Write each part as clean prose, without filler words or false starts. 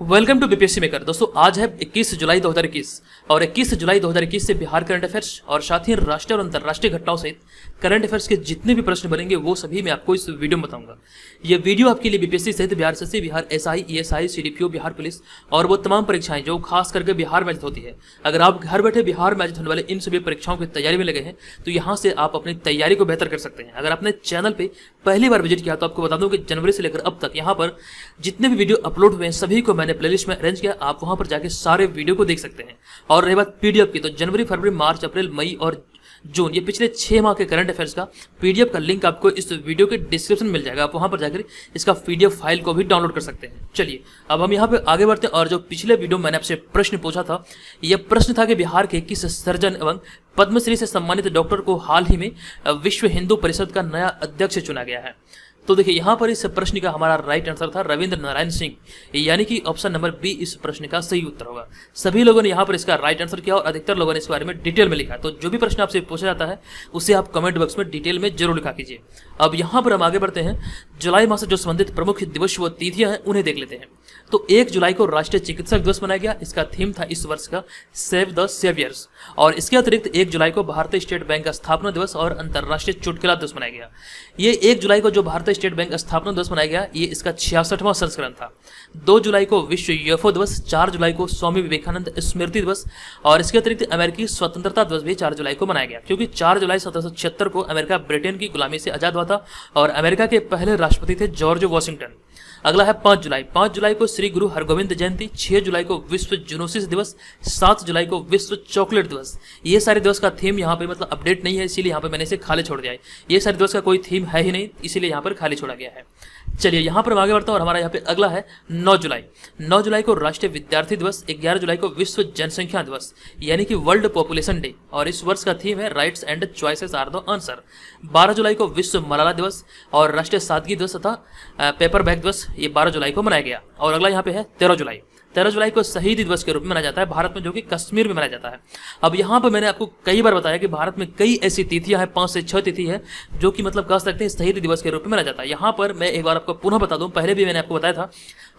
Welcome to BPSC maker. दोस्तों आज है 21 जुलाई 2021 और 21 जुलाई 2021 से बिहार करंट अफेयर्स और साथ ही राष्ट्रीय और अंतर्राष्ट्रीय घटनाओं सहित करंट अफेयर्स के जितने भी प्रश्न बनेंगे वो सभी मैं आपको इस वीडियो में बताऊंगा। ये वीडियो आपके लिए बीपीएससी सहित Bihar SSC, Bihar SI, ESI, CDPO, Bihar police और वो तमाम परीक्षाएं जो खास करके बिहार मैच होती है। अगर आप घर बैठे बिहार मैच होने वाले इन सभी परीक्षाओं की तैयारी में लगे हैं तो यहाँ से आप अपनी तैयारी को बेहतर कर सकते हैं। अगर आपने चैनल पे पहली बार विजिट किया तो आपको बता दूं कि जनवरी से लेकर अब तक यहाँ पर जितने भी वीडियो अपलोड हुए हैं सभी को मैंने प्लेलिस्ट में अरेंज किया। आप वहां पर जाके सारे वीडियो को देख सकते हैं। और रही बात पीडीएफ की, तो जनवरी, फरवरी, मार्च, अप्रैल, मई और जून ये पिछले 6 माह के करंट अफेयर्स का पीडीएफ का लिंक आपको इस वीडियो के डिस्क्रिप्शन में मिल जाएगा। आप वहां पर जाकर इसका पीडीएफ फाइल को भी डाउनलोड कर सकते हैं। चलिए अब हम यहाँ पे आगे बढ़ते हैं। और जो पिछले वीडियो में मैंने आपसे प्रश्न पूछा था, यह प्रश्न था कि बिहार के किस सर्जन एवं पद्मश्री से सम्मानित डॉक्टर को हाल ही में विश्व हिंदू परिषद का नया अध्यक्ष चुना गया है। तो देखिए यहाँ पर इस प्रश्न का हमारा राइट आंसर था रविंद्र नारायण सिंह, यानी कि ऑप्शन नंबर बी इस प्रश्न का सही उत्तर होगा। सभी लोगों ने यहाँ पर इसका राइट आंसर किया और अधिकतर लोगों ने इस बारे में डिटेल में लिखा। तो जो भी प्रश्न आपसे पूछा जाता है उसे आप कमेंट बॉक्स में डिटेल में जरूर लिखा कीजिए। अब यहाँ पर हम आगे बढ़ते हैं। जुलाई माह से जो संबंधित प्रमुख दिवस व तिथियां हैं उन्हें देख लेते हैं। तो 1 जुलाई को राष्ट्रीय चिकित्सक दिवस मनाया गया। इसका थीम था इस वर्ष का सेव द सेवियर्स। और इसके अतिरिक्त 1 जुलाई को भारतीय स्टेट बैंक का स्थापना दिवस और अंतर्राष्ट्रीय चुटकुला दिवस मनाया गया। ये 1 जुलाई को जो भारतीय स्टेट बैंक स्थापना दिवस मनाया गया, ये इसका 66वां संस्करण था। 2 जुलाई को विश्व यूएफओ दिवस, 4 जुलाई को स्वामी विवेकानंद स्मृति दिवस और इसके अतिरिक्त अमेरिकी स्वतंत्रता दिवस भी 4 जुलाई को मनाया गया, क्योंकि 4 जुलाई 1776 को अमेरिका ब्रिटेन की गुलामी से आजाद हुआ था और अमेरिका के पहले राष्ट्रपति थे जॉर्ज वॉशिंगटन। अगला है 5 जुलाई। 5 जुलाई को श्री गुरु हरगोविंद जयंती, 6 जुलाई को विश्व जूनोसिस दिवस, 7 जुलाई को विश्व चॉकलेट दिवस। ये सारे दिवस का थीम यहाँ पे मतलब अपडेट नहीं है, इसीलिए यहाँ पे मैंने इसे खाली छोड़ दिया है। ये सारे दिवस का कोई थीम है ही नहीं, इसीलिए यहाँ पर खाली छोड़ा गया है। चलिए यहाँ पर हम आगे बढ़ते हैं और हमारा यहाँ पे अगला है 9 जुलाई। 9 जुलाई को राष्ट्रीय विद्यार्थी दिवस, 11 जुलाई को विश्व जनसंख्या दिवस यानी कि वर्ल्ड पॉपुलेशन डे और इस वर्ष का थीम है rights and choices are the answer. 12 जुलाई को विश्व मलाला दिवस और राष्ट्रीय सादगी दिवस तथा पेपर बैग दिवस, ये 12 जुलाई को मनाया गया। और अगला यहाँ पे है 13 जुलाई। 13 जुलाई को शहीद दिवस के रूप में मनाया जाता है भारत में, जो कि कश्मीर में मनाया जाता है। अब यहाँ पर मैंने आपको कई बार बताया कि भारत में कई ऐसी तिथियां हैं, 5 से 6 तिथि है जो कि मतलब कह सकते हैं शहीद दिवस के रूप में मनाया जाता है। यहाँ पर मैं एक बार आपको पुनः बता दूं, पहले भी मैंने आपको बताया था।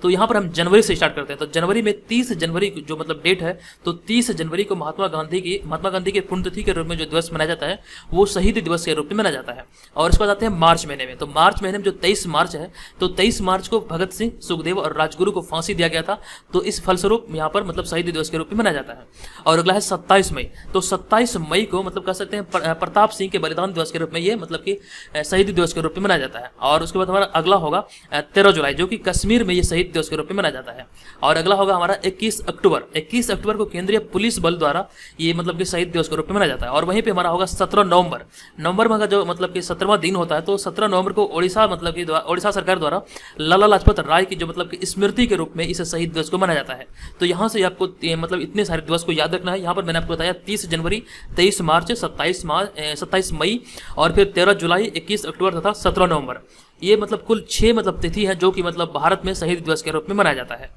तो यहाँ पर हम जनवरी से स्टार्ट करते हैं। तो जनवरी में 30 जनवरी जो मतलब डेट है, तो 30 जनवरी को महात्मा गांधी की पुण्यतिथि के रूप में जो दिवस मनाया जाता है वो शहीद दिवस के रूप में मनाया जाता है। और इसके बाद आते हैं मार्च महीने में। तो मार्च महीने में जो 23 मार्च है, तो 23 मार्च को भगत सिंह, सुखदेव और राजगुरु को फांसी दिया गया था, तो इस फलस्वरूप यहाँ पर मतलब शहीद दिवस के रूप में मनाया जाता है। और अगला है 27 मई। तो 27 मई को मतलब कह सकते हैं प्रताप सिंह के बलिदान दिवस के रूप में ये मतलब कि शहीद दिवस के रूप में मनाया जाता है। और उसके बाद हमारा अगला होगा 13 जुलाई, जो कि कश्मीर में ये शहीद दिवस के रूप में मनाया जाता है। और अगला होगा हमारा 21 अक्टूबर। 21 अक्टूबर को केंद्रीय पुलिस बल द्वारा ये मतलब कि शहीद दिवस के रूप में मनाया जाता है। और वहीं पे हमारा होगा 17 नवंबर। नवंबर में जो मतलब कि 17वां दिन होता है, तो 17 नवंबर को ओडिशा मतलब कि ओडिशा सरकार द्वारा लाला लाजपत राय की जो मतलब कि स्मृति के रूप में इस शहीद दिवस को मनाया जाता है। तो यहाँ से आपको मतलब इतने सारे दिवस को याद रखना है। यहाँ पर मैंने आपको बताया 30 जनवरी, 23 मार्च, 27 मई और फिर 13 जुलाई, 21 अक्टूबर तथा 17 नवंबर। ये मतलब कुल 6 मतलब तिथि है जो कि मतलब भारत में शहीद दिवस के रूप में मनाया जाता है।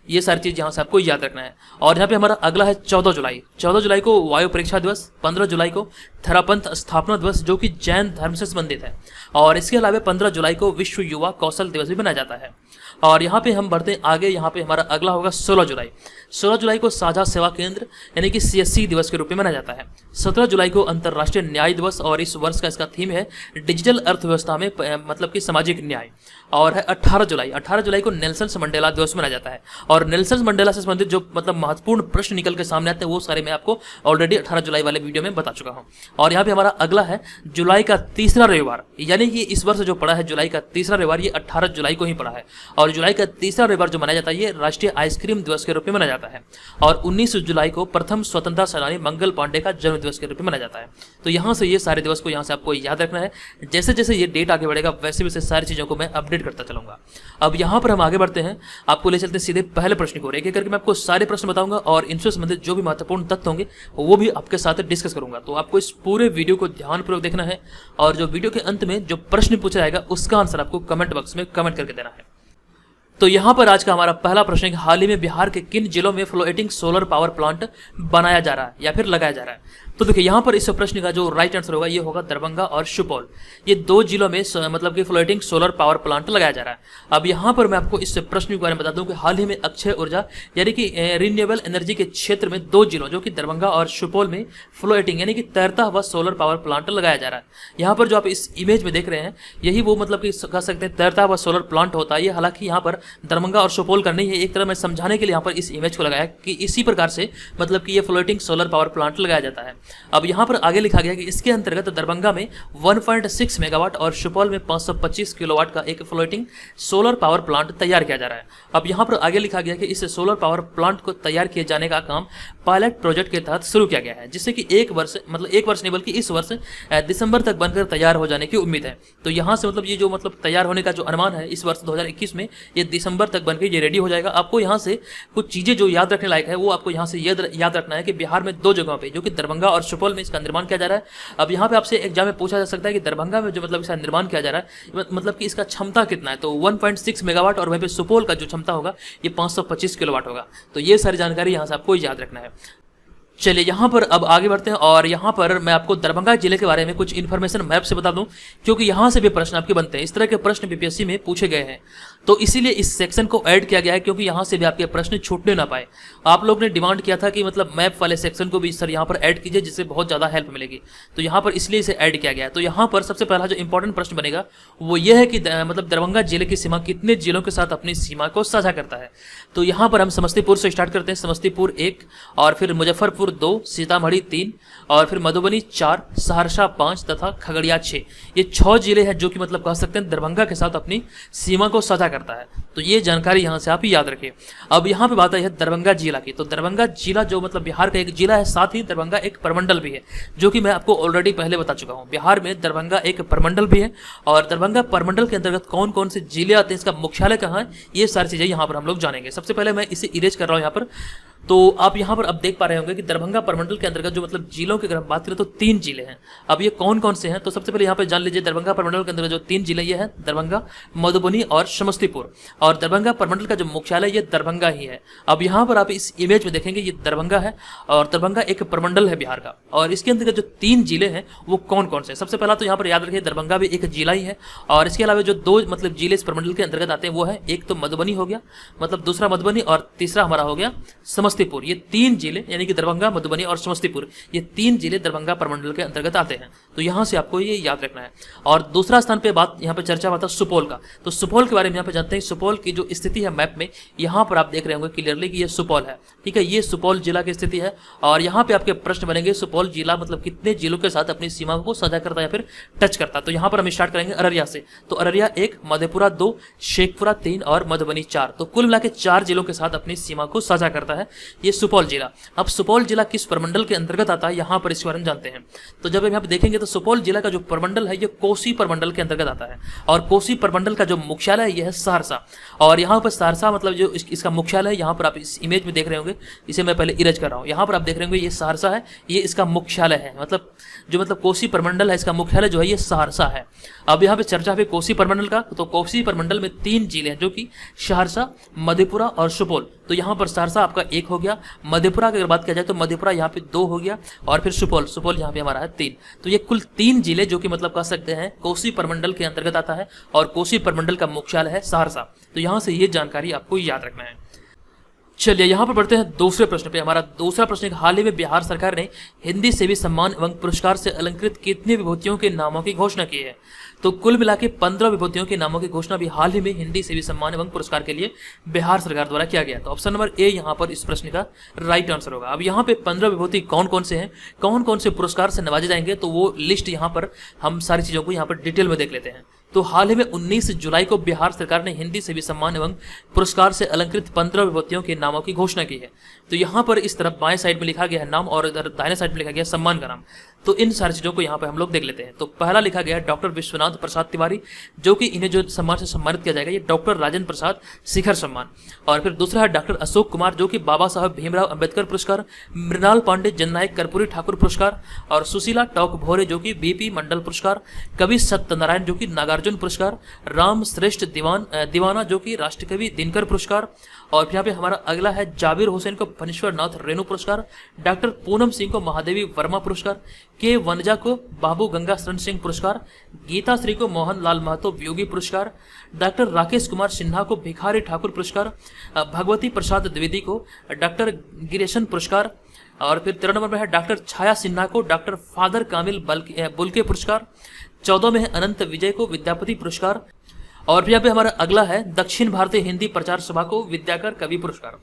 ये सारी चीज यहाँ से आपको याद रखना है। और यहाँ पे हमारा अगला है 14 जुलाई। 14 जुलाई को वायु परीक्षा दिवस, 15 जुलाई को थरापंथ स्थापना दिवस जो कि जैन धर्म से संबंधित है। और इसके अलावा 15 जुलाई को विश्व युवा कौशल दिवस भी मनाया जाता है। और यहाँ पे हम बढ़ते हैं आगे। यहाँ पे हमारा अगला होगा 16 जुलाई। 16 जुलाई को साझा सेवा केंद्र यानी कि सीएससी दिवस के रूप में मनाया जाता है। 17 जुलाई को अंतर्राष्ट्रीय न्याय दिवस और इस वर्ष का इसका थीम है डिजिटल अर्थव्यवस्था में मतलब कि सामाजिक न्याय। और है 18 जुलाई। 18 जुलाई को नेल्सन मंडेला दिवस मनाया जाता है। और नेल्सन मंडेला से संबंधित जो मतलब महत्वपूर्ण प्रश्न निकल के सामने आते हैं वो सारे मैं आपको ऑलरेडी 18 जुलाई वाले वीडियो में बता चुका हूँ। और यहाँ पे हमारा अगला है जुलाई का तीसरा रविवार, यानी कि इस वर्ष जो पड़ा है जुलाई का तीसरा रविवार, ये 18 जुलाई को ही पड़ा है। और जुलाई का तीसरा रविवार जो मनाया जाता है ये राष्ट्रीय आइसक्रीम दिवस के रूप में मनाया जाता है। और 19 जुलाई को प्रथम स्वतंत्रता सेनानी मंगल पांडे का जन्म दिवस के रूप में मनाया जाता है। तो यहाँ से ये सारे दिवस को यहाँ से आपको याद रखना है। जैसे जैसे ये डेट आगे बढ़ेगा वैसे वैसे सारी चीजों को मैं अपडेट करता चलूंगा। अब यहाँ पर हम आगे बढ़ते हैं, आपको ले चलते हैं सीधे पहले प्रश्न को। एक एक करके मैं आपको सारे प्रश्न बताऊंगा और इनसे संबंधित जो भी महत्वपूर्ण तथ्य होंगे वो भी आपके साथ डिस्कस करूंगा। तो आपको इस पूरे वीडियो को ध्यानपूर्वक देखना है और जो वीडियो के अंत में जो प्रश्न पूछा जाएगा उसका आंसर आपको कमेंट बॉक्स में कमेंट करके देना है। तो यहाँ पर आज का हमारा पहला प्रश्न है कि हाल ही में बिहार के किन जिलों में फ्लोटिंग सोलर पावर प्लांट बनाया जा रहा है या फिर लगाया जा रहा है। तो देखिए यहाँ पर इस प्रश्न का जो राइट आंसर होगा ये होगा दरभंगा और सुपौल। ये दो जिलों में मतलब कि फ्लोटिंग सोलर पावर प्लांट लगाया जा रहा है। अब यहाँ पर मैं आपको इस प्रश्न के बारे में बता दूं कि हाल ही में अक्षय ऊर्जा यानी कि रिन्यूएबल एनर्जी के क्षेत्र में दो जिलों जो कि दरभंगा और सुपौल में फ्लोटिंग यानी कि तैरता हुआ सोलर पावर प्लांट लगाया जा रहा है। यहाँ पर जो आप इस इमेज में देख रहे हैं यही वो मतलब कि कह सकते हैं तैरता हुआ सोलर प्लांट होता है। ये हालांकि यहाँ पर दरभंगा और सुपौल का नहीं है, एक तरह मैं समझाने के लिए यहाँ पर इस इमेज को लगाया कि इसी प्रकार से मतलब कि ये फ्लोटिंग सोलर पावर प्लांट लगाया जाता है। अब यहाँ पर आगे लिखा गया कि इसके अंतर्गत दरभंगा में 1.6 मेगावाट और सुपौल में 525 किलोवाट का एक फ्लोटिंग सोलर पावर प्लांट तैयार किया जा रहा है। अब यहाँ पर आगे लिखा गया कि इस सोलर पावर प्लांट को तैयार किए जाने का काम पायलट प्रोजेक्ट के तहत शुरू किया गया है, जिससे कि एक वर्ष नहीं बल्कि इस वर्ष दिसंबर तक बनकर तैयार हो जाने की उम्मीद है। तो यहाँ से मतलब ये जो मतलब तैयार होने का जो अनुमान है इस वर्ष 2021 में ये दिसंबर तक बनकर ये रेडी हो जाएगा। आपको यहाँ से कुछ चीजें जो याद रखने लायक है वो आपको यहाँ से याद रखना है कि बिहार में दो जगहों पे जो कि दरभंगा और सुपौल में इसका निर्माण किया जा रहा है। अब यहाँ पे आपसे एग्जाम में पूछा जा सकता है कि दरभंगा में जो मतलब इसका निर्माण किया जा रहा है मतलब कि इसका क्षमता कितना है, तो 1.6 मेगावाट और वहीं पे सुपौल का जो क्षमता होगा ये 525 किलोवाट होगा। तो ये सारी जानकारी यहाँ से आपको याद रखना है। चलिए यहाँ पर अब आगे बढ़ते हैं और यहाँ पर मैं आपको दरभंगा जिले के बारे में कुछ इन्फॉर्मेशन मैप से बता दूं, क्योंकि यहाँ से भी प्रश्न आपके बनते हैं। इस तरह के प्रश्न बीपीएससी में पूछे गए हैं, तो इसीलिए इस सेक्शन को ऐड किया गया है क्योंकि यहाँ से भी आपके प्रश्न छूटने ना पाए। आप लोग ने डिमांड किया था कि मतलब मैप वाले सेक्शन को भी सर यहाँ पर ऐड कीजिए जिससे बहुत ज़्यादा हेल्प मिलेगी, तो यहाँ पर इसलिए इसे ऐड किया गया है। तो यहाँ पर सबसे पहला जो इंपॉर्टेंट प्रश्न बनेगा वो ये है कि मतलब दरभंगा जिले की सीमा कितने जिलों के साथ अपनी सीमा को साझा करता है। तो यहाँ पर हम समस्तीपुर से स्टार्ट करते हैं। समस्तीपुर 1 और फिर मुजफ्फरपुर 2, सीतामढ़ी 3 और फिर मधुबनी 4, सहरसा 5 तथा खगड़िया 6। ये 6 जिले हैं जो कि मतलब कह सकते हैं दरभंगा के साथ अपनी सीमा को साझा करता है। तो ये जानकारी यहाँ से आप ही याद रखिए। अब यहाँ पे बात आई है दरभंगा जिला की। तो दरभंगा जिला जो मतलब बिहार का एक जिला है, साथ ही दरभंगा एक प्रमंडल भी है, जो कि मैं आपको ऑलरेडी पहले बता चुका हूँ। बिहार में दरभंगा एक प्रमंडल भी है और दरभंगा प्रमंडल के अंतर्गत कौन कौन से जिले आते हैं, इसका मुख्यालय कहाँ है, ये सारी चीजें यहाँ पर हम लोग जानेंगे। सबसे पहले मैं इसे इरेज कर रहा हूँ यहाँ पर। तो आप यहाँ पर अब देख पा रहे होंगे कि दरभंगा प्रमंडल के अंतर्गत जो मतलब जिलों की अगर हम बात करें तो 3 जिले हैं। अब ये कौन कौन से हैं, तो सबसे पहले यहाँ पे जान लीजिए दरभंगा प्रमंडल के अंतर्गत जो 3 जिले ये हैं दरभंगा, मधुबनी और समस्तीपुर। और दरभंगा प्रमंडल का जो मुख्यालय ये दरभंगा ही है। अब यहाँ पर आप इस इमेज में देखेंगे ये दरभंगा है और दरभंगा एक प्रमंडल है बिहार का। और इसके अंतर्गत जो 3 जिले हैं वो कौन कौन से, सबसे पहला तो यहाँ पर याद रखिए दरभंगा भी एक जिला ही है। और इसके अलावा जो 2 मतलब जिले इस प्रमंडल के अंतर्गत आते हैं वो है, एक तो मधुबनी हो गया, मतलब दूसरा मधुबनी, और तीसरा हमारा हो गया समस्तीपुर। ये 3 जिले यानी कि दरभंगा, मधुबनी और समस्तीपुर, ये 3 जिले दरभंगा प्रमंडल के अंतर्गत आते हैं। तो यहाँ से आपको ये याद रखना है। और दूसरा स्थान पे बात यहाँ पे चर्चा हुआ था सुपौल का। तो सुपौल के बारे में यहाँ पे जानते हैं। सुपौल की जो स्थिति है मैप में, यहाँ पर आप देख रहे होंगे क्लियरली कि ये सुपौल है, ठीक है, ये सुपौल जिला की स्थिति है। और यहाँ पे आपके प्रश्न बनेंगे सुपौल जिला मतलब कितने जिलों के साथ अपनी सीमा को साझा करता है या फिर टच करता है। तो यहाँ पर हम स्टार्ट करेंगे अररिया से। तो अररिया 1, मधेपुरा 2, शेखपुरा 3 और मधुबनी 4। तो कुल मिला के 4 जिलों के साथ अपनी सीमा को साझा करता है ये सुपौल जिला। अब सुपौल जिला किस प्रमंडल के अंतर्गत आता है, यहाँ पर इसके बारे में जानते हैं। तो जब हम यहाँ पे देखेंगे तो सुपौल जिला का जो प्रमंडल है ये कोसी प्रमंडल के अंतर्गत आता है। और कोसी प्रमंडल का जो मुख्यालय है यह है सहरसा। और यहाँ पर सहरसा मतलब जो इसका मुख्यालय है, यहाँ पर आप इस इमेज में देख रहे होंगे, इसे मैं पहले इरेज कर रहा हूँ। यहाँ पर आप देख रहे होंगे ये सहरसा है, ये इसका मुख्यालय है। मतलब जो मतलब कोसी प्रमंडल है इसका मुख्यालय जो है ये सहरसा है। अब यहाँ पे चर्चा है कोसी प्रमंडल का। तो कोसी प्रमंडल में 3 जिले हैं जो कि सहरसा, मधेपुरा और सुपौल। तो यहाँ पर सहरसा आपका 1 हो गया, मधेपुरा की अगर बात किया जाए तो मधेपुरा यहाँ पे 2 हो गया और फिर सुपौल यहाँ पे हमारा है 3। तो ये कुल 3 जिले जो कि मतलब कह सकते हैं कोसी प्रमंडल के अंतर्गत आता है और कोसी प्रमंडल का मुख्यालय है सहरसा। तो यहाँ से ये जानकारी आपको याद रखना है। चलिए यहाँ पर बढ़ते हैं दूसरे प्रश्न पे। हमारा दूसरा प्रश्न है, हाल ही में बिहार सरकार ने हिंदी सेवी सम्मान एवं पुरस्कार से अलंकृत कितनी विभूतियों के नामों की घोषणा की है। तो कुल मिला के 15 विभूतियों के नामों की घोषणा भी हाल ही में हिंदी सेवी सम्मान एवं पुरस्कार के लिए बिहार सरकार द्वारा किया गया। तो ऑप्शन नंबर ए यहाँ पर इस प्रश्न का राइट आंसर होगा। अब यहाँ पे 15 विभूति कौन कौन से हैं, कौन कौन से पुरस्कार से नवाजे जाएंगे, तो वो लिस्ट यहाँ पर हम सारी चीजों को यहाँ पर डिटेल में देख लेते हैं। तो हाल ही में 19 जुलाई को बिहार सरकार ने हिंदी सेवी सम्मान एवं पुरस्कार से अलंकृत 15 विभूतियों के नामों की घोषणा की है। तो यहाँ पर इस तरफ बाएं साइड में लिखा गया है नाम और इधर दाहिने साइड में लिखा गया सम्मान का नाम। तो इन सारी चीजों को यहाँ पे हम लोग देख लेते हैं। तो पहला लिखा गया है डॉक्टर विश्वनाथ प्रसाद तिवारी, जो कि इन्हें जो सम्मान से सम्मानित किया जाएगा ये डॉक्टर राजेंद्र प्रसाद शिखर सम्मान। और फिर दूसरा है डॉक्टर अशोक कुमार, जो कि बाबा साहब भीमराव अंबेडकर पुरस्कार, मृणाल पांडे जननायक कर्पूरी ठाकुर पुरस्कार, और सुशीला टॉक भोरे जो कि बीपी मंडल पुरस्कार, कवि सत्यनारायण जो कि नागार्जुन पुरस्कार, राम श्रेष्ठ दीवाना जो कि राष्ट्रकवि दिनकर पुरस्कार, और यहाँ पे हमारा अगला है जाबिर हुसैन को फणीश्वर नाथ रेणु पुरस्कार, डॉक्टर पूनम सिंह को महादेवी वर्मा पुरस्कार, के वनजा को बाबू गंगा शरण सिंह पुरस्कार, गीता श्री को मोहन लाल महतो वियोगी पुरस्कार, डॉक्टर राकेश कुमार सिन्हा को भिखारी ठाकुर पुरस्कार, भगवती प्रसाद द्विवेदी को डॉक्टर गिरीशन पुरस्कार, और फिर 13 नंबर में है डॉक्टर छाया सिन्हा को डॉक्टर फादर कामिल बुल्के पुरस्कार, 14 में है अनंत विजय को विद्यापति पुरस्कार, और यहाँ पे हमारा अगला है दक्षिण भारतीय हिंदी प्रचार सभा को विद्याकर कवि पुरस्कार।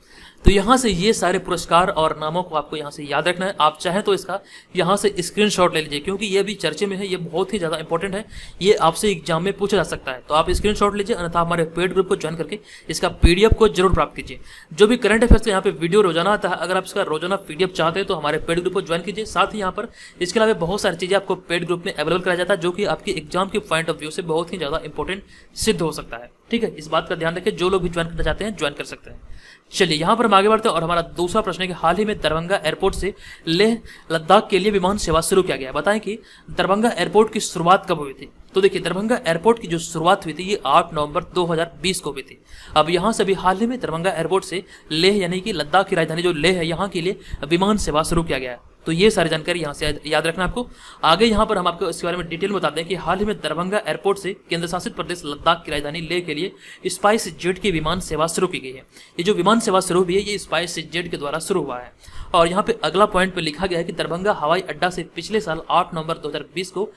तो यहाँ से ये सारे पुरस्कार और नामों को आपको यहाँ से याद रखना है। आप चाहें तो इसका यहाँ से स्क्रीनशॉट ले लीजिए, क्योंकि ये भी चर्चे में है, ये बहुत ही ज़्यादा इंपॉर्टेंट है, ये आपसे एग्जाम में पूछा जा सकता है। तो आप स्क्रीनशॉट लीजिए, अन्यथा हमारे पेड ग्रुप को ज्वाइन करके इसका PDF को जरूर प्राप्त कीजिए। जो भी करंट अफेयर्स यहाँ पे वीडियो रोजाना आता है, अगर आप इसका रोजाना PDF चाहते हैं तो हमारे पेड ग्रुप को ज्वाइन कीजिए। साथ ही यहाँ पर इसके अलावा बहुत सारी चीज़ें आपको पेड ग्रुप में अवेलेबल कराया जाता है, जो कि आपकी एग्जाम के पॉइंट ऑफ व्यू से बहुत ही ज़्यादा इंपॉर्टेंट सिद्ध हो सकता है। ठीक है, इस बात का ध्यान रखें, जो लोग भी ज्वाइन करना चाहते हैं ज्वाइन कर सकते हैं। चलिए यहाँ पर हम आगे बढ़ते हैं, और हमारा दूसरा प्रश्न है कि हाल ही में दरभंगा एयरपोर्ट से लेह लद्दाख के लिए विमान सेवा शुरू किया गया। बताएं कि दरभंगा एयरपोर्ट की शुरुआत कब हुई थी। तो देखिए, दरभंगा एयरपोर्ट की जो शुरुआत हुई थी ये 8 नवंबर 2020 को हुई थी। अब यहाँ से भी हाल ही में दरभंगा एयरपोर्ट से लेह यानी कि लद्दाख की राजधानी जो लेह है यहाँ के लिए विमान सेवा शुरू किया गया है। तो ये सारी जानकारी यहाँ से याद रखना आपको। आगे यहाँ पर हम आपको इसके बारे में डिटेल में बताते हैं कि हाल ही में दरभंगा एयरपोर्ट से केंद्र शासित प्रदेश लद्दाख की राजधानी लेह के लिए स्पाइस जेट की विमान सेवा शुरू की गई है। ये जो विमान सेवा शुरू हुई है ये स्पाइस जेट के द्वारा शुरू हुआ है। और यहाँ पे अगला पॉइंट पे लिखा गया है कि दरभंगा हवाई अड्डा से पिछले साल 8 नवंबर 2020 को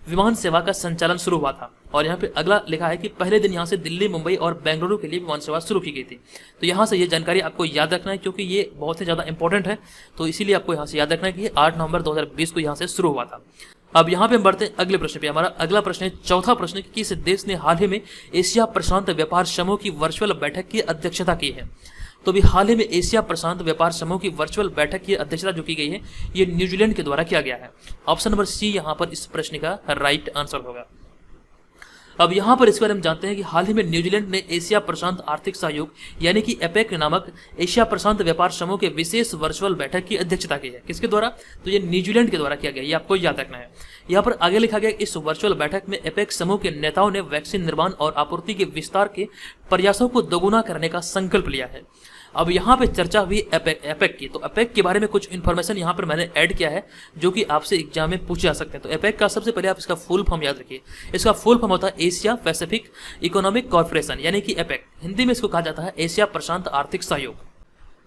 विमान सेवा का संचालन शुरू हुआ था। और यहाँ पे अगला लिखा है कि पहले दिन यहाँ से दिल्ली, मुंबई और बेंगलुरु के लिए विमान सेवा शुरू की गई थी। तो यहाँ से ये जानकारी आपको याद रखना है, क्योंकि ये बहुत ही ज़्यादा इंपॉर्टेंट है। तो इसीलिए आपको यहाँ से याद रखना है कि 8 नवंबर 2020 को यहाँ से शुरू हुआ था। अब यहाँ पे हम बढ़ते हैं अगले प्रश्न पे। हमारा अगला प्रश्न है, चौथा प्रश्न, कि किस देश ने हाल ही में एशिया प्रशांत व्यापार समूह की वर्चुअल बैठक की अध्यक्षता की है। तो भी हाल ही में एशिया प्रशांत व्यापार समूह की वर्चुअल बैठक की अध्यक्षता जो की गई है ये न्यूजीलैंड के द्वारा किया गया है। ऑप्शन नंबर सी यहाँ पर इस प्रश्न का राइट आंसर होगा। अब यहाँ पर इस बारे में जानते हैं कि हाल ही में न्यूजीलैंड ने एशिया प्रशांत आर्थिक सहयोग यानी कि एपेक नामक एशिया प्रशांत व्यापार समूह के विशेष वर्चुअल बैठक की अध्यक्षता की है। किसके द्वारा? तो ये न्यूजीलैंड के द्वारा किया गया, ये आपको याद रखना है। यहाँ पर आगे लिखा गया, इस वर्चुअल बैठक में एपेक समूह के नेताओं ने वैक्सीन निर्माण और आपूर्ति के विस्तार के प्रयासों को दोगुना करने का संकल्प लिया है। अब यहाँ पे चर्चा हुई एपेक की, तो एपेक के बारे में कुछ इन्फॉर्मेशन यहाँ पर मैंने ऐड किया है जो कि आपसे एग्जाम में पूछे जा सकते हैं। तो एपेक का सबसे पहले आप इसका फुल फॉर्म याद रखिए। इसका फुल फॉर्म होता है एशिया पैसिफिक इकोनॉमिक कॉर्पोरेशन, यानी कि एपेक। हिंदी में इसको कहा जाता है एशिया प्रशांत आर्थिक सहयोग।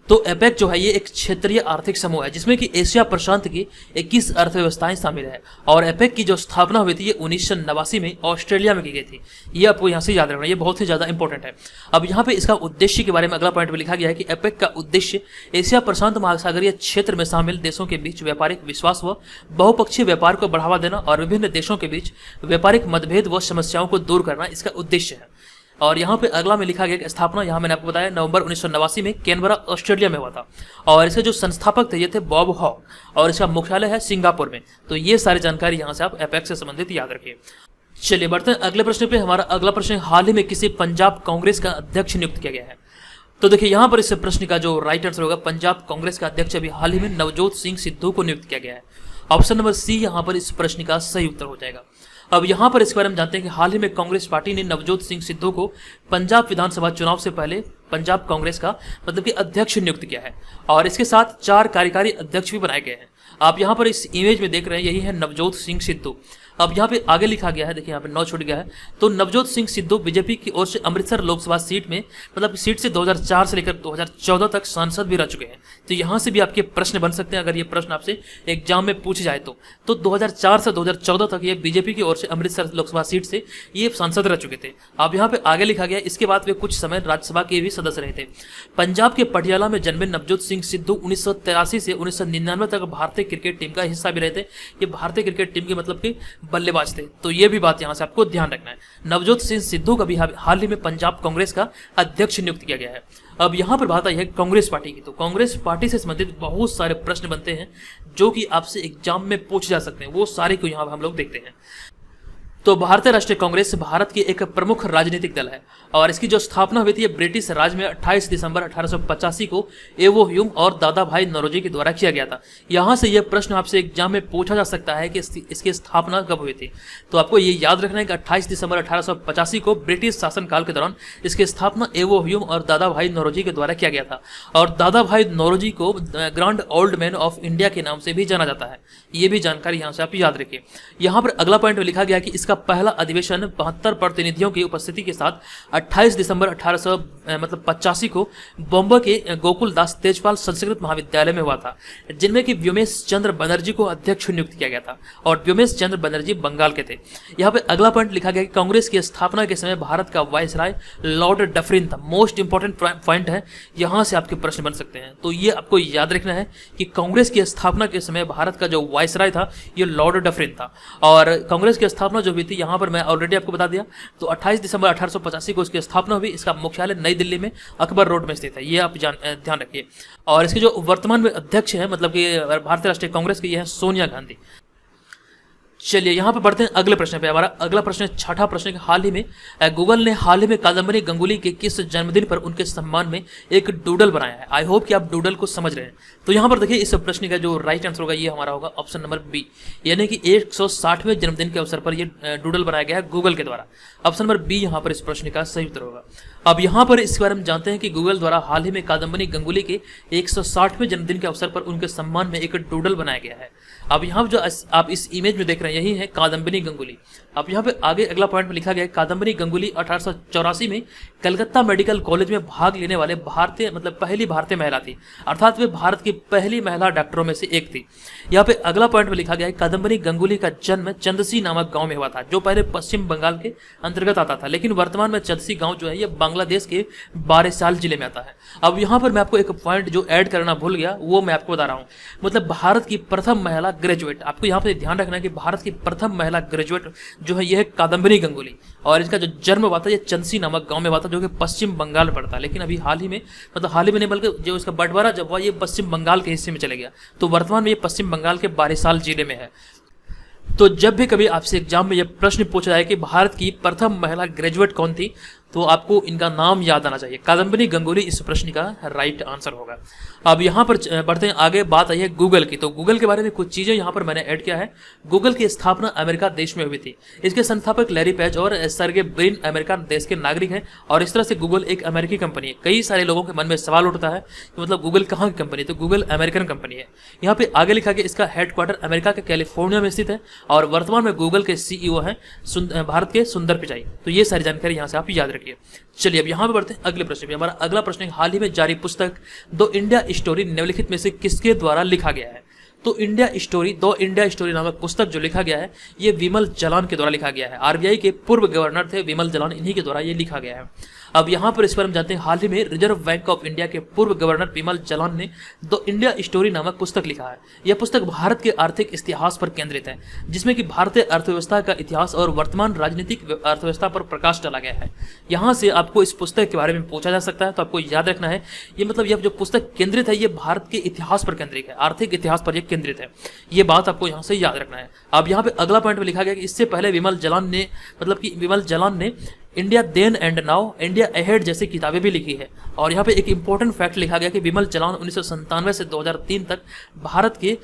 तो एपेक जो है ये एक क्षेत्रीय आर्थिक समूह है जिसमें कि एशिया प्रशांत की 21 अर्थव्यवस्थाएं शामिल है। और एपेक की जो स्थापना हुई थी ये 1989 में ऑस्ट्रेलिया में की गई थी। ये आपको यहाँ से याद रखना, ये बहुत ही ज्यादा इंपॉर्टेंट है। अब यहाँ पे इसका उद्देश्य के बारे में अगला पॉइंट में लिखा गया है कि एपेक का उद्देश्य एशिया प्रशांत महासागरीय क्षेत्र में शामिल देशों के बीच व्यापारिक विश्वास व बहुपक्षीय व्यापार को बढ़ावा देना और विभिन्न देशों के बीच व्यापारिक मतभेद व समस्याओं को दूर करना इसका उद्देश्य है। और यहाँ पे अगला में लिखा गया कि स्थापना, यहाँ मैंने आपको बताया, नवंबर 1989 में कैनबरा ऑस्ट्रेलिया में हुआ था। और इसके जो संस्थापक थे ये थे बॉब हॉक, और इसका मुख्यालय है सिंगापुर में। तो ये सारी जानकारी यहाँ से आप एपेक से संबंधित याद रखिए। चलिए बढ़ते हैं अगले प्रश्न पे। हमारा अगला प्रश्न, हाल ही में किसी पंजाब कांग्रेस का अध्यक्ष नियुक्त किया गया है। तो देखिए यहाँ पर इस प्रश्न का जो राइट आंसर होगा, पंजाब कांग्रेस का अध्यक्ष अभी हाल ही में नवजोत सिंह सिद्धू को नियुक्त किया गया है। ऑप्शन नंबर सी यहाँ पर इस प्रश्न का सही उत्तर हो जाएगा। अब यहाँ पर इसके बारे में जानते हैं कि हाल ही में कांग्रेस पार्टी ने नवजोत सिंह सिद्धू को पंजाब विधानसभा चुनाव से पहले पंजाब कांग्रेस का मतलब कि अध्यक्ष नियुक्त किया है। और इसके साथ 4 कार्यकारी अध्यक्ष भी बनाए गए हैं। आप यहाँ पर इस इमेज में देख रहे हैं, यही है नवजोत सिंह सिद्धू। अब यहाँ पे आगे लिखा गया है, देखिए यहाँ पे 9 छूट गया है। तो नवजोत सिंह सिद्धू बीजेपी की ओर से अमृतसर लोकसभा सीट में मतलब सीट से 2004 से लेकर 2014 तक सांसद भी रह चुके हैं। तो यहाँ से भी आपके प्रश्न बन सकते हैं अगर ये प्रश्न आपसे एग्जाम में पूछे जाए तो 2004 से 2014 तक ये बीजेपी की ओर से अमृतसर लोकसभा सीट से ये सांसद रह चुके थे। अब यहाँ पे आगे लिखा गया, इसके बाद वे कुछ समय राज्यसभा के भी सदस्य रहे थे। पंजाब के पटियाला में जन्मे नवजोत सिंह सिद्धू 1983 से 1999 तक भारतीय क्रिकेट टीम का हिस्सा भी रहे थे। ये भारतीय क्रिकेट टीम के मतलब कि बल्लेबाज थे। तो ये भी बात यहाँ से आपको ध्यान रखना है। नवजोत सिंह सिद्धू का भी हाल ही में पंजाब कांग्रेस का अध्यक्ष नियुक्त किया गया है। अब यहाँ पर बात आई है कांग्रेस पार्टी की। तो कांग्रेस पार्टी से संबंधित बहुत सारे प्रश्न बनते हैं जो कि आपसे एग्जाम में पूछे जा सकते हैं, वो सारे को यहाँ हम लोग देखते हैं। तो भारतीय राष्ट्रीय कांग्रेस भारत की एक प्रमुख राजनीतिक दल है और इसकी जो स्थापना हुई थी ब्रिटिश राज में 28 दिसंबर 1885 को एवो ह्यूम और दादा भाई नौरोजी के द्वारा किया गया था। यहाँ से यह प्रश्न आपसे एग्जाम में पूछा जा सकता है कि इसकी स्थापना कब हुई थी। तो आपको ये याद रखना है कि 28 दिसंबर 1885 को ब्रिटिश शासनकाल के दौरान इसकी स्थापना एवो ह्यूम और दादा भाई नौरोजी के द्वारा किया गया था। और दादा भाई नौरोजी को grand old man of India के नाम से भी जाना जाता है। ये भी जानकारी यहाँ से आप याद रखिए। यहाँ पर अगला पॉइंट में लिखा गया कि इसका पहला अधिवेशन 72 प्रतिनिधियों की उपस्थिति के साथ 28 दिसंबर 1885 को बॉम्बे के गोकुल दास तेजपाल संस्कृत महाविद्यालय में हुआ था, जिनमें कि व्योमेश चंद्र बनर्जी को अध्यक्ष नियुक्त किया गया था और व्योमेश चंद्र बनर्जी बंगाल के थे। यहाँ पे अगला पॉइंट लिखा गया कि कांग्रेस की स्थापना के समय भारत का वायसराय लॉर्ड डफरिन था। मोस्ट इंपॉर्टेंट पॉइंट है, यहाँ से आपके प्रश्न बन सकते हैं। तो ये आपको याद रखना है कि कांग्रेस की स्थापना के समय भारत का जो वायसराय था ये लॉर्ड डफरिन था। और कांग्रेस की स्थापना जो हुई थी यहाँ पर मैं ऑलरेडी आपको बता दिया। तो 28 दिसंबर 1885 को इसकी स्थापना हुई। इसका मुख्यालय नई दिल्ली में अकबर रोड में स्थित है, ये आप ध्यान रखिए। और इसके जो वर्तमान में अध्यक्ष है मतलब कि भारतीय राष्ट्रीय कांग्रेस की, ये है सोनिया गांधी। चलिए यहाँ पे बढ़ते हैं अगले प्रश्न पे। हमारा अगला प्रश्न छठा प्रश्न है, हाल ही में गूगल ने हाल ही में कादम्बरी गंगुली के किस जन्मदिन पर उनके सम्मान में एक डूडल बनाया है। आई होप कि आप डूडल को समझ रहे हैं। तो यहाँ पर देखिए इस प्रश्न का जो राइट आंसर होगा ये हमारा होगा ऑप्शन नंबर बी, यानी कि 160वें जन्मदिन के अवसर पर ये डूडल बनाया गया है गूगल के द्वारा। ऑप्शन नंबर बी यहाँ पर इस प्रश्न का सही उत्तर होगा। अब यहाँ पर इसके बारे में जानते हैं कि गूगल द्वारा हाल ही में कादम्बरी गंगुली के 160वें जन्मदिन के अवसर पर उनके सम्मान में एक डूडल बनाया गया है। अब यहाँ जो आप इस इमेज में देख रहे हैं यही है कादम्बरी गंगुली। अब यहाँ पे आगे अगला पॉइंट में लिखा गया है कादम्बरी गंगुली 1884 में कलकत्ता मेडिकल कॉलेज में भाग लेने वाले पहली भारतीय महिला थी, अर्थात वे भारत की पहली महिला डॉक्टरों में से एक थी। यहाँ पे अगला पॉइंट में लिखा गया है कादम्बरी गंगुली का जन्म चंदसी नामक गांव में हुआ था, जो पहले पश्चिम बंगाल के अंतर्गत आता था, लेकिन वर्तमान में चंदसी गांव जो है ये बांग्लादेश के बारिसाल जिले में आता है। अब यहाँ पर मैं आपको एक पॉइंट जो ऐड करना भूल गया वो मैं आपको बता रहा हूँ, मतलब भारत की प्रथम महिला ग्रेजुएट। आपको यहाँ पे ध्यान रखना है कि भारत की प्रथम महिला ग्रेजुएट जो है यह है कादम्बरी गंगुली और इसका जो जन्म हुआ था ये चंदसी नामक गांव में हुआ था, जो कि पश्चिम बंगाल में पड़ता है। लेकिन अभी हाल ही में नहीं बल्कि जो इसका बंटवारा जब हुआ ये पश्चिम बंगाल के हिस्से में चले गया, तो वर्तमान में ये पश्चिम बंगाल के बारिसाल जिले में है। तो जब भी कभी आपसे एग्जाम में यह प्रश्न पूछा जाए कि भारत की प्रथम महिला ग्रेजुएट कौन थी, तो आपको इनका नाम याद आना चाहिए। कादम्बरी गंगुली इस प्रश्न का राइट आंसर होगा। अब यहाँ पर बढ़ते हैं आगे, बात आई है गूगल की। तो गूगल के बारे में कुछ चीज़ें यहाँ पर मैंने ऐड किया है। गूगल की स्थापना अमेरिका देश में हुई थी। इसके संस्थापक लैरी पेज और सर्गे ब्रिन अमेरिका देश के नागरिक हैं और इस तरह से गूगल एक अमेरिकी कंपनी है। कई सारे लोगों के मन में सवाल उठता है कि मतलब गूगल कहाँ की कंपनी, तो गूगल अमेरिकन कंपनी है। यहाँ पे आगे लिखा गया इसका हेडक्वार्टर अमेरिका के कैलिफोर्निया में स्थित है और वर्तमान में गूगल के CEO हैं भारत के सुंदर पिचाई। तो ये सारी जानकारी यहाँ से आप याद रखिए। चलिए अब यहाँ पे बढ़ते हैं अगले प्रश्न पे। हमारा अगला प्रश्न है हाल ही में जारी पुस्तक दो इंडिया स्टोरी निम्नलिखित में से किसके द्वारा लिखा गया है। तो दो इंडिया स्टोरी नामक पुस्तक जो लिखा गया है ये विमल जालान के द्वारा लिखा गया है। RBI के पूर्व गवर्नर थे विमल जालान, इन्हीं के द्वारा ये लिखा गया है। अब यहाँ पर इस पर हम जानते हैं हाल ही में रिजर्व बैंक ऑफ इंडिया के पूर्व गवर्नर विमल जालान ने दो इंडिया स्टोरी नामक पुस्तक लिखा है। यह पुस्तक भारत के आर्थिक इतिहास पर केंद्रित है, जिसमें कि भारतीय अर्थव्यवस्था का इतिहास और वर्तमान राजनीतिक अर्थव्यवस्था पर प्रकाश डाला गया है। यहाँ से आपको इस पुस्तक के बारे में पूछा जा सकता है, तो आपको याद रखना है यह जो पुस्तक केंद्रित है ये भारत के इतिहास पर केंद्रित है, आर्थिक इतिहास पर यह केंद्रित है। ये बात आपको यहाँ से याद रखना है। अब यहाँ पे अगला पॉइंट में लिखा गया कि इससे पहले विमल जालान ने India then and now, India ahead जैसी किताबें भी लिखी है। और यहाँ पे एक इंपॉर्टेंट फैक्ट लिखा गया कि विमल जालान 1997 से 2003 तक भारत के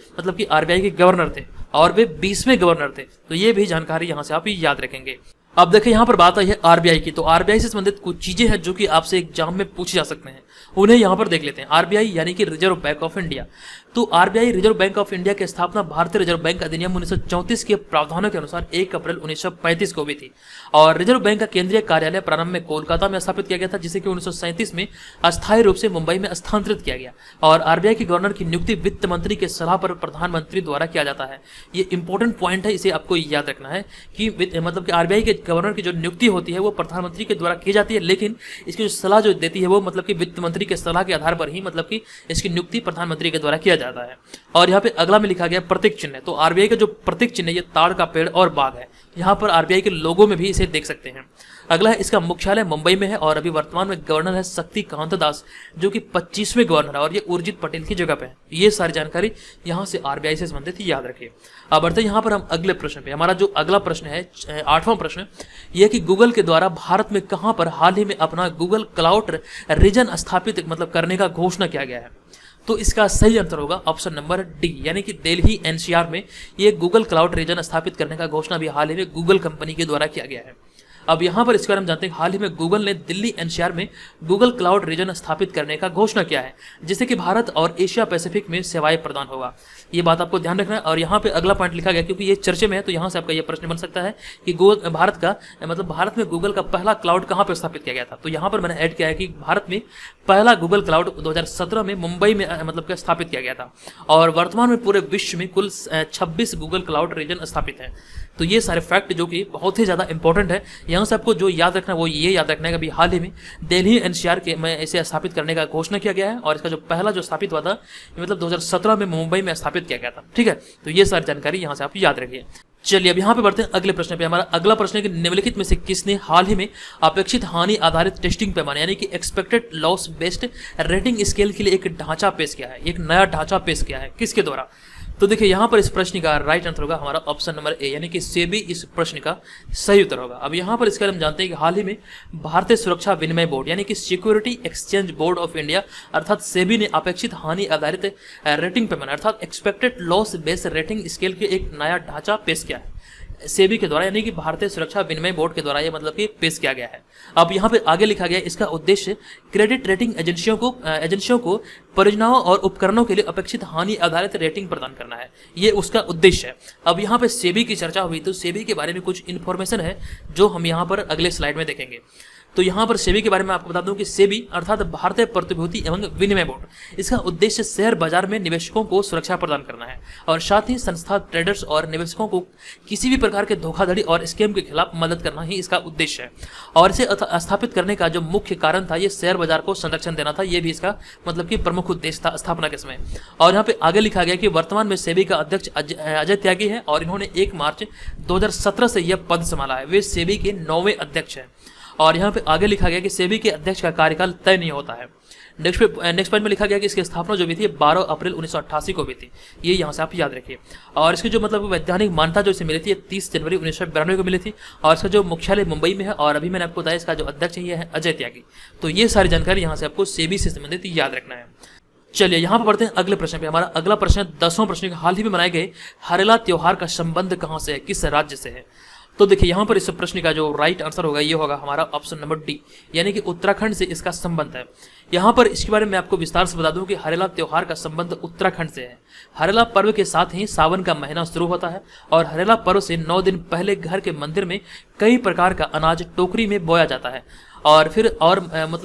RBI के गवर्नर थे और वे 20वें गवर्नर थे। तो ये भी जानकारी यहाँ से आप याद रखेंगे। अब देखिए यहाँ पर बात आई है RBI की। तो RBI से संबंधित कुछ चीजें हैं जो कि आपसे एग्जाम में पूछे जा सकते हैं, उन्हें यहाँ पर देख लेते हैं। RBI यानी कि रिजर्व बैंक ऑफ इंडिया। तो RBI reserve bank of India की स्थापना भारतीय रिजर्व बैंक अधिनियम 1934 के प्रावधानों के अनुसार 1 अप्रैल 1935 को हुई थी और रिजर्व बैंक का केंद्रीय कार्यालय प्रारंभ में कोलकाता में स्थापित किया गया था, जिसे कि 1937 में अस्थायी रूप से मुंबई में स्थानांतरित किया गया। और RBI के गवर्नर की नियुक्ति वित्त मंत्री के सलाह पर प्रधानमंत्री द्वारा किया जाता है। ये इंपॉर्टेंट पॉइंट है, इसे आपको याद रखना है कि RBI के गवर्नर की जो नियुक्ति होती है वो प्रधानमंत्री के द्वारा की जाती है, लेकिन इसकी जो सलाह जो देती है वो वित्त मंत्री के सलाह के आधार पर ही इसकी नियुक्ति प्रधानमंत्री के द्वारा किया जाता है। जाता है। और यहाँ पे अगला में लिखा गया प्रतीक चिन्ह। तो आरबीआई का जो प्रतीक चिन्ह है ये ताड़ का पेड़ और बाघ है। यहाँ पर आरबीआई के लोगों में भी इसे देख सकते हैं। अगला है इसका मुख्यालय मुंबई में है और अभी वर्तमान में गवर्नर है शक्ति कांत दास, जो कि 25वें गवर्नर है और ये उर्जित पटेल की जगह पे है। ये सारी जानकारी यहाँ से आरबीआई से संबंधित याद रखिए। अब बढ़ते हैं यहाँ पर हम अगले प्रश्न पे। हमारा जो अगला प्रश्न है 8वां प्रश्न, यह कि गूगल के द्वारा भारत में कहाँ पर हाल ही में अपना गूगल क्लाउड रीजन स्थापित मतलब करने का घोषणा किया गया है। तो इसका सही आंसर होगा ऑप्शन नंबर डी, यानी कि दिल्ली एनसीआर में ये गूगल क्लाउड रीजन स्थापित करने का घोषणा भी हाल ही में गूगल कंपनी के द्वारा किया गया है। अब यहाँ पर इसके बारे में जानते हैं, हाल ही में गूगल ने दिल्ली एनसीआर में गूगल क्लाउड रीजन स्थापित करने का घोषणा किया है, जिससे कि भारत और एशिया पैसिफिक में सेवाएं प्रदान होगा। ये बात आपको ध्यान रखना है। और यहाँ पे अगला पॉइंट लिखा गया, क्योंकि ये चर्चे में है, तो यहाँ से आपका ये प्रश्न बन सकता है कि भारत में गूगल का पहला क्लाउड कहाँ पर स्थापित किया गया था। तो यहाँ पर मैंने ऐड किया है कि भारत में पहला गूगल क्लाउड 2017 में मुंबई में स्थापित किया गया था और वर्तमान में पूरे विश्व में कुल 26 गूगल क्लाउड रीजन स्थापित है। तो ये सारे फैक्ट जो कि बहुत ही ज़्यादा इंपॉर्टेंट है, यहाँ से आपको जो याद रखना है वो ये याद रखना है कि अभी हाल ही में दिल्ली एनसीआर के में इसे स्थापित करने का घोषणा किया गया है और इसका जो पहला जो स्थापित हुआ था 2017 में मुंबई में स्थापित किया गया था। ठीक है, तो ये सारी जानकारी यहाँ से आप याद रखिए। चलिए अब यहाँ पे बढ़ते हैं अगले प्रश्न पे। हमारा अगला प्रश्न है कि निम्नलिखित में से किसने हाल ही में अपेक्षित हानि आधारित टेस्टिंग पैमाने यानी कि expected loss based rating scale के लिए एक ढांचा पेश किया है, एक नया ढांचा पेश किया है, किसके द्वारा। तो देखिए यहाँ पर इस प्रश्न का राइट आंसर होगा हमारा ऑप्शन नंबर ए, यानी कि सेबी इस प्रश्न का सही उत्तर होगा। अब यहाँ पर इसके बारे में जानते हैं कि हाल ही में भारतीय सुरक्षा विनिमय बोर्ड यानी कि security exchange board of India अर्थात सेबी ने अपेक्षित हानि आधारित रेटिंग पैमाने अर्थात expected loss based rating scale के एक नया ढांचा पेश किया है सेबी के द्वारा, यानी कि भारतीय सुरक्षा विनिमय बोर्ड के द्वारा ये कि पेश किया गया है। अब यहाँ पे आगे लिखा गया इसका उद्देश्य क्रेडिट रेटिंग एजेंसियों को परियोजनाओं और उपकरणों के लिए अपेक्षित हानि आधारित रेटिंग प्रदान करना है, ये उसका उद्देश्य है। अब यहाँ पे सेबी की चर्चा हुई तो सेबी के बारे में कुछ इन्फॉर्मेशन है जो हम यहाँ पर अगले स्लाइड में देखेंगे। तो यहाँ पर सेबी के बारे में आपको बता दूं कि सेबी अर्थात भारतीय प्रतिभूति एवं विनिमय बोर्ड, इसका उद्देश्य शेयर बाजार में निवेशकों को सुरक्षा प्रदान करना है और साथ ही संस्था ट्रेडर्स और निवेशकों को किसी भी प्रकार के धोखाधड़ी और स्कैम के खिलाफ मदद करना ही इसका उद्देश्य है। और इसे स्थापित करने का जो मुख्य कारण था ये शेयर बाजार को संरक्षण देना था, ये भी इसका कि प्रमुख उद्देश्य था स्थापना के समय। और यहाँ पे आगे लिखा गया कि वर्तमान में सेबी का अध्यक्ष अजय त्यागी है और इन्होंने 1 मार्च 2017 से यह पद संभाला है, वे सेबी के 9वें अध्यक्ष हैं। और यहाँ पे आगे लिखा गया कि सेबी के अध्यक्ष का कार्यकाल तय नहीं होता है। नेक्स्ट पॉइंट में लिखा गया कि इसकी स्थापना जो हुई थी 12 अप्रैल 1988 को हुई थी, ये यहाँ से आप याद रखिए। और इसकी जो वैज्ञानिक मान्यता जो इसे मिली थी 30 जनवरी 1992 को मिली थी और इसका जो मुख्यालय मुंबई में है और अभी मैंने आपको बताया इसका जो अध्यक्ष है ये है अजय त्यागी। तो ये सारी जानकारी यहाँ से आपको सेबी से संबंधित याद रखना है। चलिए यहाँ पर बढ़ते हैं अगले प्रश्न पे। हमारा अगला प्रश्न 10वां प्रश्न, हाल ही में मनाए गए हरेला त्योहार का संबंध कहाँ से है, किस राज्य से है। तो देखिए यहाँ पर इस प्रश्न का जो राइट आंसर होगा ये होगा हमारा ऑप्शन नंबर डी, यानी कि उत्तराखंड से इसका संबंध है। यहाँ पर इसके बारे में आपको विस्तार से बता दूं कि हरेला त्योहार का संबंध उत्तराखंड से है। हरेला पर्व के साथ ही सावन का महीना शुरू होता है और हरेला पर्व से 9 दिन पहले घर के मंदिर में कई प्रकार का अनाज टोकरी में बोया जाता है और फिर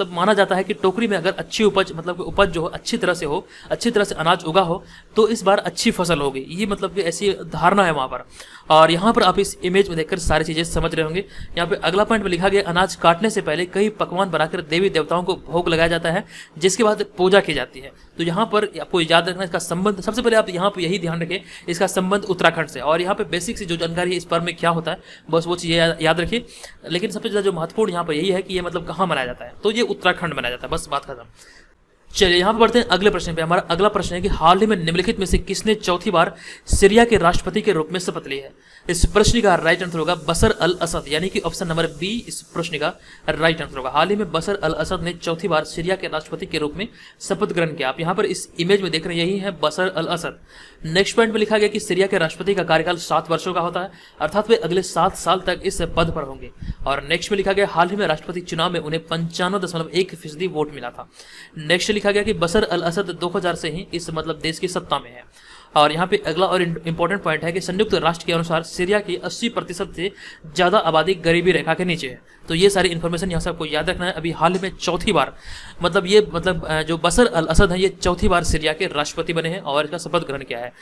माना जाता है कि टोकरी में अगर अच्छी उपज उपज जो हो अच्छी तरह से अनाज उगा हो तो इस बार अच्छी फसल होगी, ये कि ऐसी धारणा है वहाँ पर। और यहाँ पर आप इस इमेज में देखकर सारी चीज़ें समझ रहे होंगे। यहाँ पे अगला पॉइंट में लिखा गया अनाज काटने से पहले कई पकवान बनाकर देवी देवताओं को भोग लगाया जाता है, जिसके बाद पूजा की जाती है। तो यहाँ पर आपको याद रखना इसका संबंध, सबसे पहले आप यहाँ पर यही ध्यान रखें इसका संबंध उत्तराखंड से। और यहाँ पे बेसिक सी जो जानकारी है इस पर्व में क्या होता है बस वो चीज़ याद रखिए। लेकिन सबसे ज़्यादा जो महत्वपूर्ण यहाँ पर यही है कि ये कहाँ मनाया जाता है, तो ये उत्तराखंड मनाया जाता है, बस बात खत्म। चलिए यहाँ पर बढ़ते हैं अगले प्रश्न पे। हमारा अगला प्रश्न है कि हाल ही में निम्नलिखित में से किसने चौथी बार सीरिया के राष्ट्रपति के रूप में शपथ ली है। इस प्रश्न का राइट आंसर होगा बशर अल असद, यानी कि ऑप्शन नंबर बी इस प्रश्न का राइट आंसर होगा। हाल ही में बशर अल असद ने चौथी बार सीरिया के राष्ट्रपति के रूप में शपथ ग्रहण किया। आप यहाँ पर इस इमेज में देख रहे हैं यही है बशर अल असद। नेक्स्ट पॉइंट में लिखा गया कि सीरिया के राष्ट्रपति का कार्यकाल 7 वर्षों का होता है, अर्थात वे अगले 7 साल तक इस पद पर होंगे। और नेक्स्ट में लिखा गया हाल ही में राष्ट्रपति चुनाव में उन्हें 95.1% वोट मिला था। नेक्स्ट लिखा गया कि बशर अल असद 2000 से ही इस देश की सत्ता में है। और यहाँ पे अगला और इम्पोर्टेंट पॉइंट है कि संयुक्त राष्ट्र के अनुसार सीरिया की 80% से ज़्यादा आबादी गरीबी रेखा के नीचे है। तो ये सारी इन्फॉर्मेशन यहाँ से आपको याद रखना है। अभी हाल ही में चौथी बार जो बशर अल असद है ये चौथी बार सीरिया के राष्ट्रपति बने हैं और इसका शपथ ग्रहण किया है।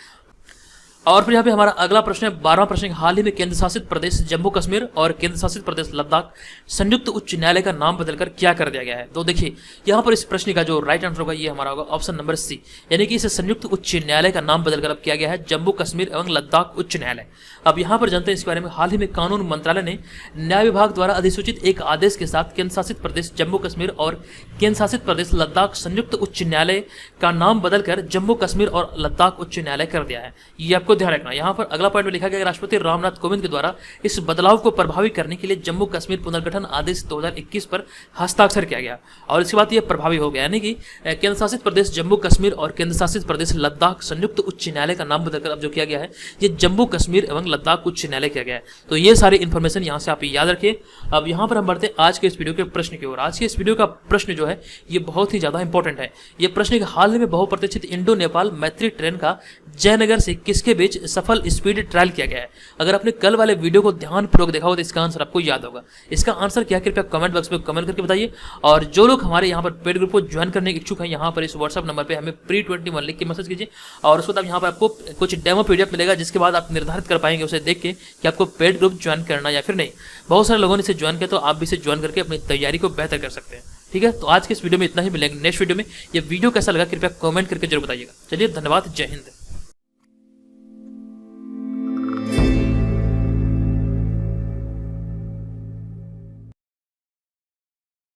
और फिर यहाँ पे हमारा अगला प्रश्न है 12वां प्रश्न। हाल ही में केंद्र शासित प्रदेश जम्मू कश्मीर और केंद्र शासित प्रदेश लद्दाख संयुक्त उच्च न्यायालय का नाम बदलकर क्या कर दिया गया है। तो देखिए यहाँ पर इस प्रश्न का जो राइट आंसर होगा ये हमारा होगा ऑप्शन नंबर सी, यानी कि इसे संयुक्त उच्च न्यायालय का नाम बदलकर अब किया गया है जम्मू कश्मीर एवं लद्दाख उच्च न्यायालय। अब यहाँ पर जानते हैं इसके बारे में। हाल ही में कानून मंत्रालय ने न्याय विभाग द्वारा अधिसूचित एक आदेश के साथ केंद्र शासित प्रदेश जम्मू कश्मीर और केंद्र शासित प्रदेश लद्दाख संयुक्त उच्च न्यायालय का नाम बदलकर जम्मू कश्मीर और लद्दाख उच्च न्यायालय कर दिया है। ये आपको ध्यान रखना। यहाँ पर अगला पॉइंट में लिखा गया राष्ट्रपति रामनाथ कोविंद के द्वारा इस बदलाव को प्रभावी करने के लिए जम्मू कश्मीर पुनर्गठन आदेश 2021 पर हस्ताक्षर किया गया और इसके बाद ये प्रभावी हो गया, यानी कि केंद्र शासित प्रदेश जम्मू कश्मीर और केंद्र शासित प्रदेश लद्दाख संयुक्त उच्च न्यायालय का नाम बदलकर अब जो किया गया है ये जम्मू कश्मीर एवं लद्दाख उच्च न्यायालय किया गया है। तो ये सारी इन्फॉर्मेशन यहाँ से आप याद रखिए। अब यहाँ पर हम बढ़ते हैं आज के इस वीडियो के प्रश्न की ओर। आज के इस वीडियो का प्रश्न जो है ये बहुत ही ज्यादा इंपॉर्टेंट है। ये प्रश्न हाल ही में बहुप्रतीक्षित इंडो नेपाल मैत्री ट्रेन का जयनगर से किसके बीच सफल स्पीड ट्रायल किया गया है। अगर आपने कल वाले वीडियो को ध्यानपूर्वक देखा हो तो इसका आंसर आपको याद होगा। इसका आंसर क्या, कृपया कमेंट बॉक्स में कमेंट करके बताइए। और जो लोग हमारे यहाँ पर पेड ग्रुप को ज्वाइन करने के इच्छुक हैं, यहाँ पर इस व्हाट्सएप नंबर पे हमें pre21 लिख के मैसेज कीजिए और उसके बाद यहाँ पर आपको कुछ डेमो पीडीएफ मिलेगा, जिसके बाद आप निर्धारित कर पाएंगे उसे देख के कि आपको पेड ग्रुप ज्वाइन करना या फिर नहीं। बहुत सारे लोगों ने इसे ज्वाइन किया, तो आप भी इसे ज्वाइन करके अपनी तैयारी को बेहतर कर सकते हैं। ठीक है, तो आज के इस वीडियो में इतना ही। मिलेंगे नेक्स्ट वीडियो में। ये वीडियो कैसा लगा कृपया कमेंट करके जरूर बताइएगा। चलिए, धन्यवाद, जय हिंद।